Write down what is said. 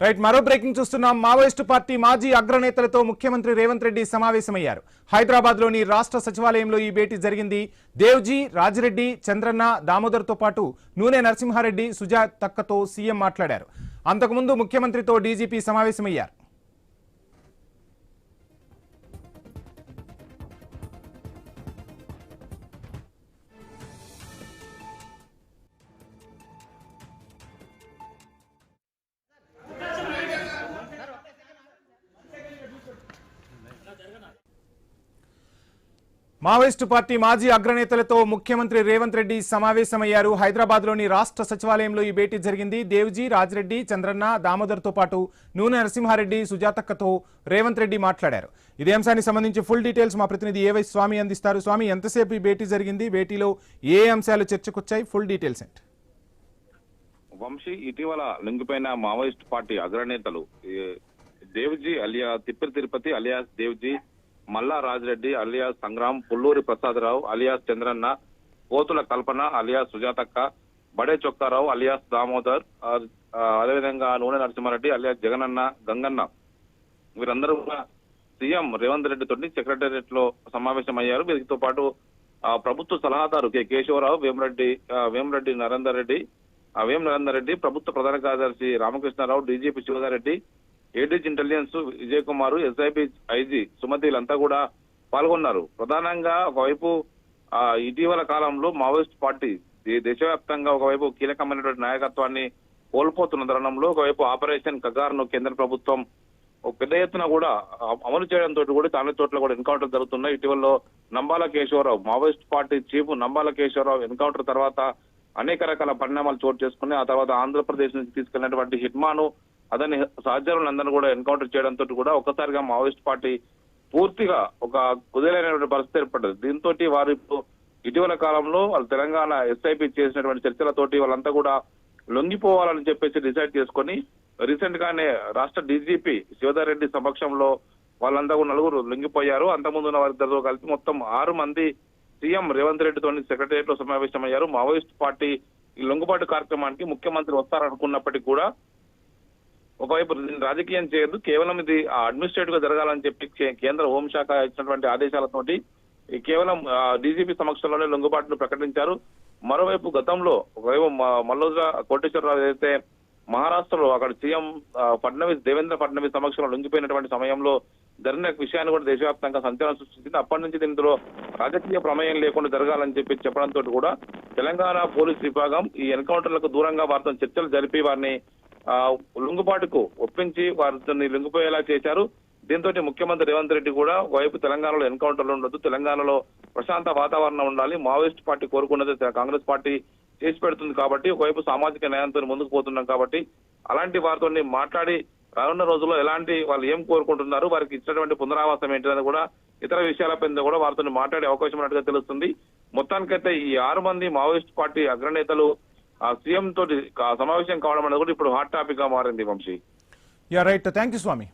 Right మరో breaking చూస్తున్నాం. Maoist party మాజీ అగ్రనేతలతో ముఖ్యమంత్రి రేవంత్ రెడ్డి సమావేశమయ్యారు. హైదరాబాద్ లోని రాష్ట్ర సచివాలయంలో ఈ భేటీ జరిగింది. దేవ్జీ, రాజిరెడ్డి, చంద్రన్న, దామోదర్తో పాటు నూనె నరసింహారెడ్డి, సుజాతక్కతో సీఎం మాట్లాడారు. అంతకుముందు ముఖ్యమంత్రితో డీజీపీ సమావేశమయ్యారు. మావోయిస్టు పార్టీ మాజీ అగ్రనేతలతో ముఖ్యమంత్రి రేవంత్ రెడ్డి సమావేశమయ్యారు. హైదరాబాద్ లోని రాష్ట్ర సచివాలయంలో ఈ భేటీ జరిగింది. దేవ్జీ, రాజిరెడ్డి, చంద్రన్న, దామోదర్తో పాటు నూనె నరసింహారెడ్డి, సుజాతక్కతో రేవంత్ రెడ్డి మాట్లాడారు. ఇదే అంశానికి సంబంధించి ఫుల్ డీటెయిల్స్ మా ప్రతినిధి ఏవై స్వామి అందిస్తారు. స్వామి, ఎంతసేపు ఈ భేటీ జరిగింది? భేటీలో ఏ అంశాలు చర్చకొచ్చాయి? ఫుల్ డీటెయిల్స్ ఏంటి? వంశీ, ఇటీవల లొంగిపోయిన మావోయిస్ట్ పార్టీ అగ్రనేతలు Devji alias Tippari Tirupati alias Devji, Malla Rajireddy alias Sangram, Pulluri Prasadarao alias Chandranna, Pothula Kalpana alias Sujathakka, Bade Chokkarao alias Damodar, అదేవిధంగా నూనె నరసింహారెడ్డి అలియాస్ జగనన్న, గంగన్న, వీరందరూ కూడా సీఎం రేవంత్ రెడ్డి తోటి సెక్రటేరియట్ లో సమావేశమయ్యారు. వీరితో పాటు ప్రభుత్వ సలహాదారు కె కేశవరావు, వేమరెడ్డి నరేందర్ రెడ్డి, ప్రభుత్వ ప్రధాన కార్యదర్శి Ramakrishna Rao, DGP Shivadhar Reddy, ADG intelligence Vijay Kumar, SIB IG సుమతిలంతా కూడా పాల్గొన్నారు. ప్రధానంగా ఒకవైపు ఇటీవల కాలంలో మావోయిస్ట్ పార్టీ దేశవ్యాప్తంగా ఒకవైపు కీలకమైనటువంటి నాయకత్వాన్ని కోల్పోతున్న తరుణంలో ఒకవైపు ఆపరేషన్ కగార్ను కేంద్ర ప్రభుత్వం పెద్ద ఎత్తున కూడా అమలు చేయడంతో కూడా చాలా చోట్ల కూడా ఎన్కౌంటర్ జరుగుతున్నాయి. ఇటీవల Nambala Keshavarao, Maoist party chief Nambala Keshavarao encounter తర్వాత అనేక రకాల పరిణామాలు చోటు చేసుకుని ఆ తర్వాత ఆంధ్రప్రదేశ్ నుంచి తీసుకెళ్లినటువంటి హిట్మాను అతని సహచరులందరినీ కూడా ఎన్కౌంటర్ చేయడంతో కూడా ఒక్కసారిగా మావోయిస్ట్ పార్టీ పూర్తిగా ఒక కుదేలైనటువంటి పరిస్థితి ఏర్పడ్డది. దీంతో వారు ఇప్పుడు ఇటీవల కాలంలో వాళ్ళు తెలంగాణ ఎస్ఐపి చేసినటువంటి చర్చలతోటి వాళ్ళంతా కూడా లొంగిపోవాలని చెప్పేసి డిసైడ్ చేసుకొని రీసెంట్ గానే రాష్ట్ర డీజీపీ శివధారెడ్డి సమక్షంలో వాళ్ళంతా కూడా నలుగురు లొంగిపోయారు. అంతకుముందు వారిద్దరితో కలిపి మొత్తం 6 మంది సీఎం రేవంత్ రెడ్డితో సెక్రటేరియట్ లో సమావేశమయ్యారు. మావోయిస్ట్ పార్టీ ఈ లొంగుబాటు కార్యక్రమానికి ముఖ్యమంత్రి వస్తారనుకున్నప్పటికీ కూడా ఒకవైపు రాజకీయం చేయదు, కేవలం ఇది అడ్మినిస్ట్రేటివ్ గా జరగాలని చెప్పి కేంద్ర హోంశాఖ ఇచ్చినటువంటి ఆదేశాలతోటి కేవలం డీజీపీ సమక్షంలోనే లొంగుబాటును ప్రకటించారు. మరోవైపు గతంలో ఒకవైపు మల్లోజా కోటేశ్వరరావు ఏదైతే మహారాష్ట్రలో అక్కడ సీఎం దేవేంద్ర ఫడ్నవీస్ సమక్షంలో లొంగిపోయినటువంటి సమయంలో జరిగిన విషయాన్ని కూడా దేశవ్యాప్తంగా సంచలనం సృష్టించింది. అప్పటి నుంచి దీనిలో రాజకీయ ప్రమేయం లేకుండా జరగాలని చెప్పి చెప్పడంతో కూడా తెలంగాణ పోలీస్ విభాగం ఈ ఎన్కౌంటర్లకు దూరంగా వారితో చర్చలు జరిపి వారిని లొంగుబాటుకు ఒప్పించి వారిని లొంగిపోయేలా చేశారు. దీంతో ముఖ్యమంత్రి రేవంత్ రెడ్డి కూడా ఒకవైపు తెలంగాణలో ఎన్కౌంటర్లు ఉండొద్దు, తెలంగాణలో ప్రశాంత వాతావరణం ఉండాలి, మావోయిస్ట్ పార్టీ కోరుకున్నది కాంగ్రెస్ పార్టీ చేసి పెడుతుంది కాబట్టి ఒకవైపు సామాజిక న్యాయంతో ముందుకు పోతున్నాం కాబట్టి అలాంటి వారితో మాట్లాడి రానున్న రోజుల్లో ఎలాంటి వాళ్ళు ఏం కోరుకుంటున్నారు, వారికి ఇచ్చినటువంటి పునరావాసం ఏంటిదని కూడా ఇతర విషయాలపై కూడా వారితో మాట్లాడే అవకాశం ఉన్నట్టుగా తెలుస్తుంది. మొత్తానికైతే ఈ 6 మంది మావోయిస్ట్ పార్టీ అగ్రనేతలు సీఎం తోటి సమావేశం కావడం అనేది కూడా ఇప్పుడు హాట్ టాపిక్ గా మారింది. Vamshi, yeah right, thank you Swamy.